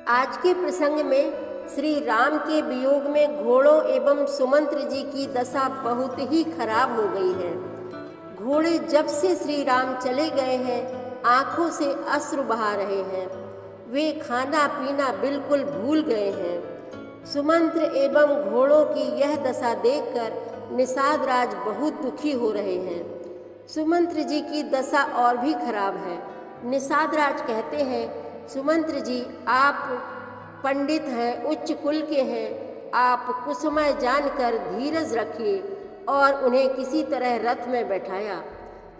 आज के प्रसंग में श्री राम के वियोग में घोड़ों एवं सुमंत्र जी की दशा बहुत ही खराब हो गई है। घोड़े जब से श्री राम चले गए हैं आंखों से अश्रु बहा रहे हैं। वे खाना पीना बिल्कुल भूल गए हैं। सुमंत्र एवं घोड़ों की यह दशा देखकर निषाद राज बहुत दुखी हो रहे हैं। सुमंत्र जी की दशा और भी खराब है। निषाद राज कहते हैं, सुमंत्र जी आप पंडित हैं, उच्च कुल के हैं, आप कुसुमय जानकर धीरज रखिए और उन्हें किसी तरह रथ में बैठाया।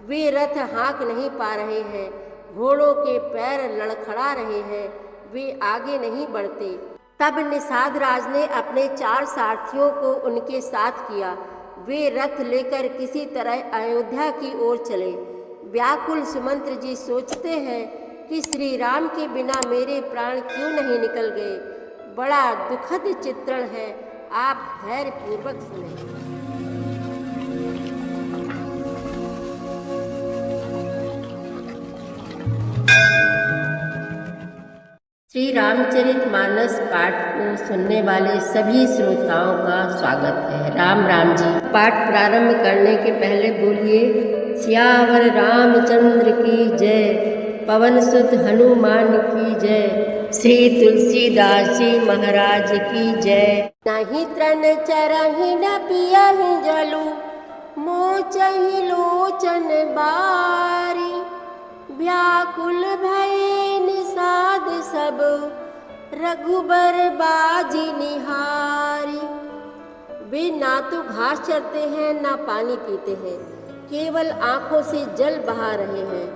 वे रथ हाँक नहीं पा रहे हैं, घोड़ों के पैर लड़खड़ा रहे हैं, वे आगे नहीं बढ़ते। तब निषाद राज ने अपने 4 सारथियों को उनके साथ किया। वे रथ लेकर किसी तरह अयोध्या की ओर चले। व्याकुल सुमंत्र जी सोचते हैं कि श्री राम के बिना मेरे प्राण क्यों नहीं निकल गए। बड़ा दुखद चित्रण है, आप धैर्य पूर्वक सुनें। श्री रामचरितमानस पाठ को सुनने वाले सभी श्रोताओं का स्वागत है। राम राम जी। पाठ प्रारंभ करने के पहले बोलिए सियावर रामचंद्र की जय, पवन सुत हनुमान की जय, श्री तुलसीदास जी महाराज की जय। नहीं त्रन चरहि न पियहि जलु, मोचहि लोचन बारी, व्याकुल भये निषाद सब, रघुबर बाजी निहारी। वे ना तो घास चरते हैं ना पानी पीते हैं, केवल आंखों से जल बहा रहे हैं।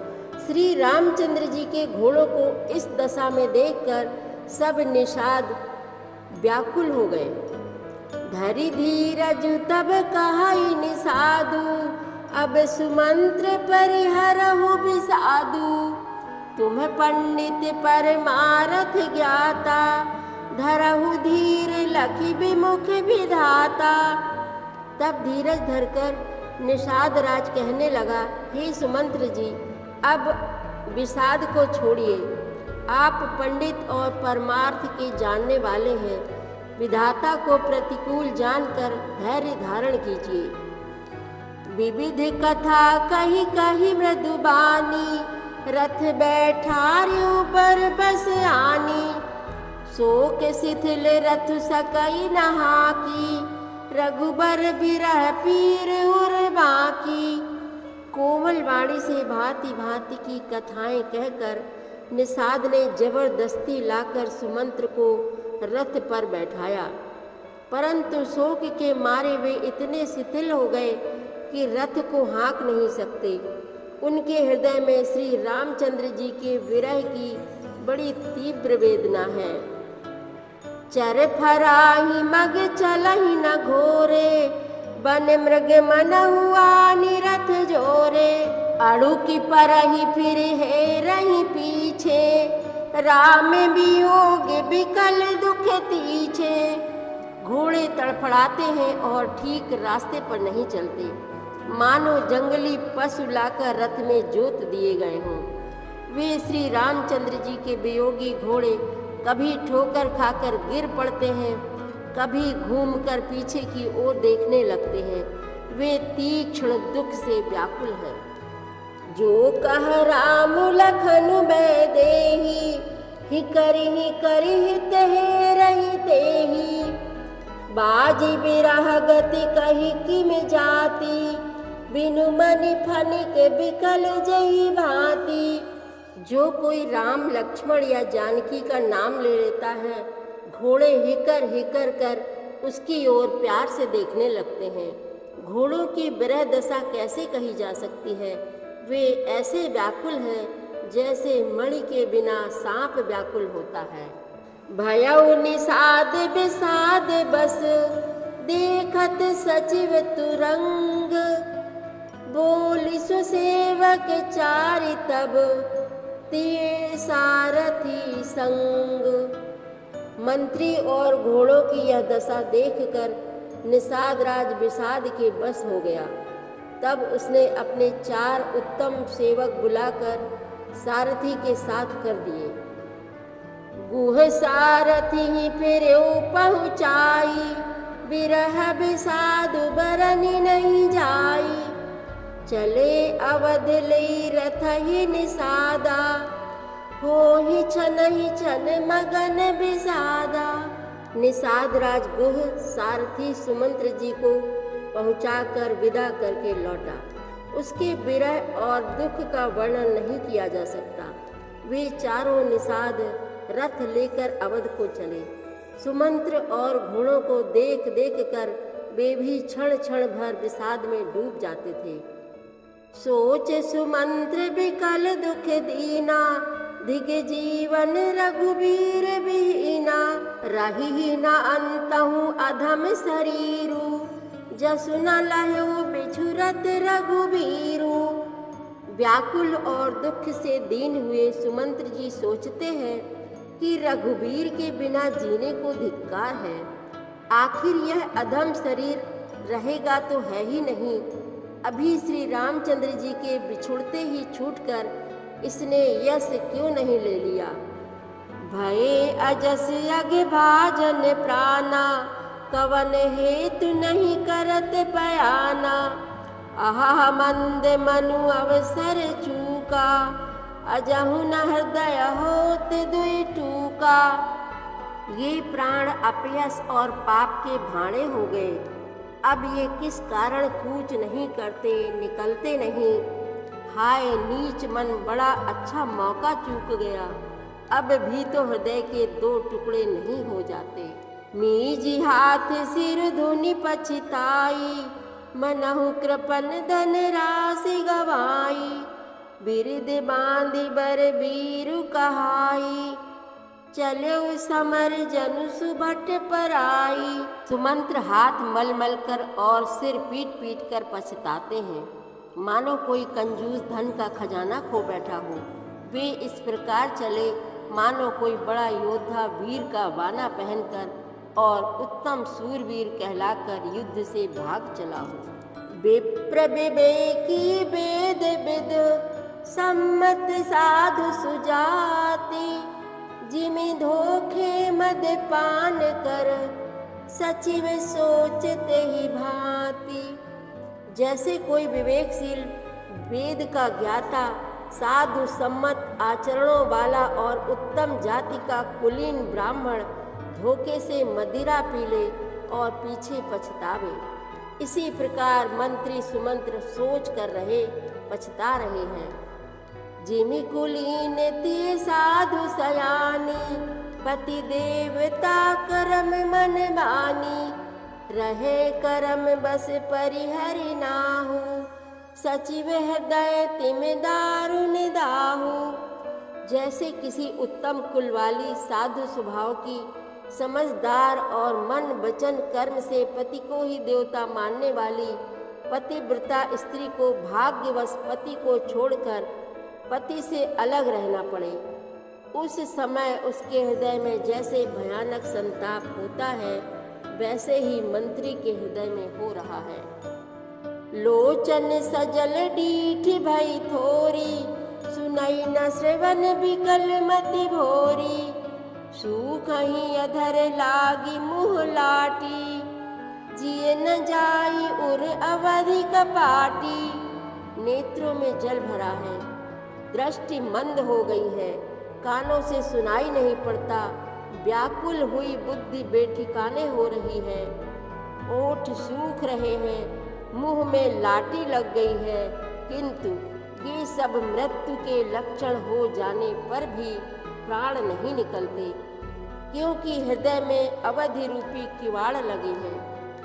श्री रामचंद्र जी के घोड़ों को इस दशा में देखकर सब निषाद व्याकुल हो गए। धरि धीरज तब कहाई निषादु, अब सुमंत्र परिहरहु विषादु, तुम पंडित परमारथ ज्ञाता, धरहु धीर लखि विमुख विधाता। तब धीरज धरकर निषाद राज कहने लगा, हे सुमंत्र जी अब विषाद को छोड़िए। आप पंडित और परमार्थ के जानने वाले हैं, विधाता को प्रतिकूल जानकर धैर्य धारण कीजिए। विविध कथा कही कही मृदुबानी, रथ बैठार्यों पर बस आनी, शोक शिथिल रथ सकई नहा की, रघुबर बिरह पीर उर बाकी। कोमल वाणी से भांति भांति की कथाएं कहकर निषाद ने जबरदस्ती लाकर सुमंत्र को रथ पर बैठाया, परंतु शोक के मारे वे इतने शिथिल हो गए कि रथ को हाँक नहीं सकते। उनके हृदय में श्री रामचंद्र जी के विरह की बड़ी तीव्र वेदना है। चर फराही मग चलहि न घोरे, बन मृग मन हुआ निरथ जोरे, अड़ु की परहि फिर हे रही पीछे, राम वियोग बिकल दुख तीछे। घोड़े तड़फड़ाते हैं और ठीक रास्ते पर नहीं चलते, मानो जंगली पशु लाकर रथ में जोत दिए गए हों। वे श्री रामचंद्र जी के वियोगी घोड़े कभी ठोकर खाकर गिर पड़ते हैं, कभी घूमकर पीछे की ओर देखने लगते हैं। वे तीक्ष्ण दुख से व्याकुल हैं। जो कह राम लखन बै देहि, ही करिहि तेहि रहि तेहि, बाजी बिरह गति कही किम जाति, बिनु मनि फनिक बिकल जही भांति। जो कोई राम लक्ष्मण या जानकी का नाम ले लेता है, घोड़े हिकर हिकर कर उसकी ओर प्यार से देखने लगते हैं। घोड़ों की विरह दशा कैसे कही जा सकती है। वे ऐसे व्याकुल हैं जैसे मणि के बिना सांप व्याकुल होता है। भयउ निषाद विषाद बस, देखत सचिव तुरंग, बोली सुसेवक चारि तब, तिये सारथी संग। मंत्री और घोड़ों की यह दशा देखकर निषाद राज विषाद के बस हो गया। तब उसने अपने 4 उत्तम सेवक बुलाकर सारथी के साथ कर दिए। गुह सारथी फिर पहुँचाई, बिरह बिसाद बरनी नहीं जाई। चले अवध लई रथ ही निषादा, हो ही छन मगन बिसादा। निषाद राज गुह सारथी सुमंत्र जी को पहुंचाकर विदा करके लौटा। उसके विरह और दुख का वर्णन नहीं किया जा सकता। वे चारों निषाद रथ लेकर अवध को चले। सुमंत्र और घोड़ों को देख देख कर वे भी क्षण क्षण भर विषाद में डूब जाते थे। सोच सुमंत्र विकल दुख दीना, दिग जीवन रघुबीर बिहीना। रही न अंतहु अधम शरीरु, जसु न लहु बिछुरत रघुबीरु। व्याकुल और दुख से दीन हुए सुमंत्र जी सोचते हैं कि रघुबीर के बिना जीने को धिक्कार है। आखिर यह अधम शरीर रहेगा तो है ही नहीं। अभी श्री रामचंद्र जी के बिछुड़ते ही छूटकर इसने यश क्यों नहीं ले लिया। भये अजस अग भाजन प्राणा, कवन हेतु नहीं करत बयाना। आहा मंद मनु अवसर चूका, अजहु न हृदय होत दुई टूका। ये प्राण अपयस और पाप के भाणे हो गए। अब ये किस कारण कूच नहीं करते, निकलते नहीं। हाय नीच मन, बड़ा अच्छा मौका चूक गया। अब भी तो हृदय के दो टुकड़े नहीं हो जाते। मीजी हाथ सिर धुनि पछताई, मनहु कृपन धन राशि गवाई। बिरद बांधि बर बीरु कहाई, चले समर जनु सुभट पर आई। सुमंत्र हाथ मल मल कर और सिर पीट पीट कर पछताते हैं, मानो कोई कंजूस धन का खजाना खो बैठा हो। वे इस प्रकार चले मानो कोई बड़ा योद्धा वीर का बाना पहनकर और उत्तम सूरवीर कहलाकर युद्ध से भाग चला हो। विप्र विवेकी वेद विद, सम्मत साधु सुजाति। जिमि धोखे मद पान कर, सचिव सोचते ही भांति। जैसे कोई विवेकशील वेद का ज्ञाता, साधु सम्मत आचरणों वाला और उत्तम जाति का कुलीन ब्राह्मण धोखे से मदिरा पी ले और पीछे पछतावे, इसी प्रकार मंत्री सुमंत्र सोच कर रहे, पछता रहे हैं। जिमि कुलीन ते साधु सयानी, पति देवता करम मन मानी। रहे करम बस परिहरि नाहु, सचिव हृदय तिम दारुण दाहु। जैसे किसी उत्तम कुल वाली साधु स्वभाव की समझदार और मन वचन कर्म से पति को ही देवता मानने वाली पतिव्रता स्त्री को भाग्यवश पति को छोड़कर पति से अलग रहना पड़े, उस समय उसके हृदय में जैसे भयानक संताप होता है, वैसे ही मंत्री के हृदय में हो रहा है। लोचन सजल डीठ भई थोरी, सुनई न श्रवण विकल मति भोरी। सूख ही अधर लागी मुँह लाटी, जिए न जाई उर अवधि कपाटी। नेत्रों में जल भरा है, दृष्टि मंद हो गई है, कानों से सुनाई नहीं पड़ता। व्याकुल हुई बुद्धि बेठिकाने हो रही है, ओठ सूख रहे हैं, मुंह में लाठी लग गई है। किंतु ये सब मृत्यु के लक्षण हो जाने पर भी प्राण नहीं निकलते, क्योंकि हृदय में अवधि रूपी किवाड़ लगे हैं।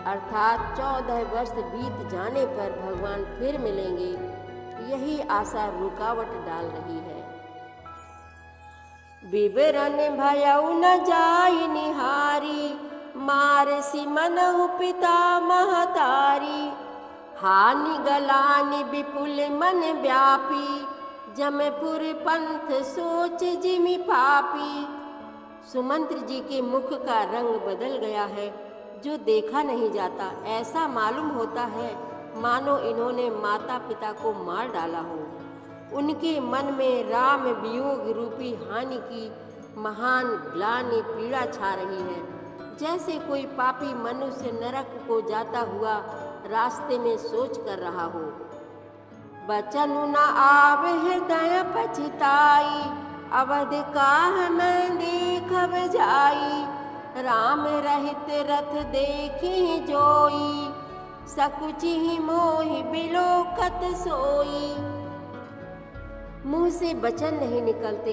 अर्थात 14 वर्ष बीत जाने पर भगवान फिर मिलेंगे, यही आशा रुकावट डाल रही है। विवरण भयउ न जाई निहारी, मारसी मनहु पिता महतारी। हानि गलानि विपुल मन व्यापी, जमपुर पंथ सोच जिमि पापी। सुमंत्र जी के मुख का रंग बदल गया है, जो देखा नहीं जाता। ऐसा मालूम होता है मानो इन्होंने माता पिता को मार डाला हो। उनके मन में राम वियोग रूपी हानि की महान ग्लानि पीड़ा छा रही है, जैसे कोई पापी मनुष्य नरक को जाता हुआ रास्ते में सोच कर रहा हो। बचन न आवे हृदय पछताई, अवध काह मैं देखब जाई। राम रहित रथ देखी जोई, सकुचि मोहि बिलोकत सोई। मुंह से वचन नहीं निकलते,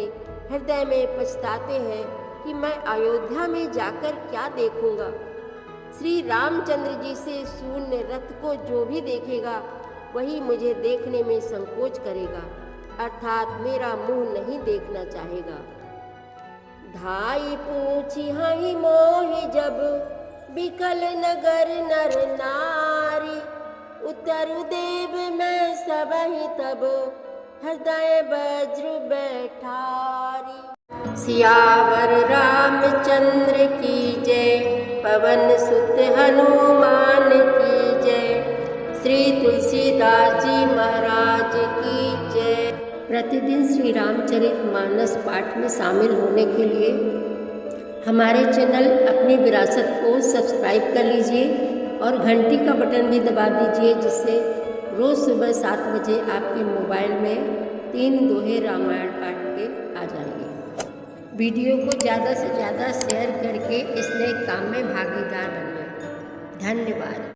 हृदय में पछताते हैं कि मैं अयोध्या में जाकर क्या देखूंगा। श्री रामचंद्र जी से शून्य रथ को जो भी देखेगा वही मुझे देखने में संकोच करेगा, अर्थात मेरा मुंह नहीं देखना चाहेगा। धाई पूछी हई मोहि जब, बिकल नगर नर नारी। उत्तर देव मैं सबहि तब, हृदय वज्र बैठारी। सियावर रामचंद्र की जय, पवन सुत हनुमान की जय। श्री तुलसीदास जी महाराज की जय। प्रतिदिन श्री रामचरितमानस पाठ में शामिल होने के लिए हमारे चैनल अपनी विरासत को सब्सक्राइब कर लीजिए और घंटी का बटन भी दबा दीजिए, जिससे रोज़ सुबह 7 बजे आपके मोबाइल में 3 दोहे रामायण पाठ के आ जाएंगे। वीडियो को ज़्यादा से ज़्यादा शेयर करके इस नए काम में भागीदार बनिए। धन्यवाद।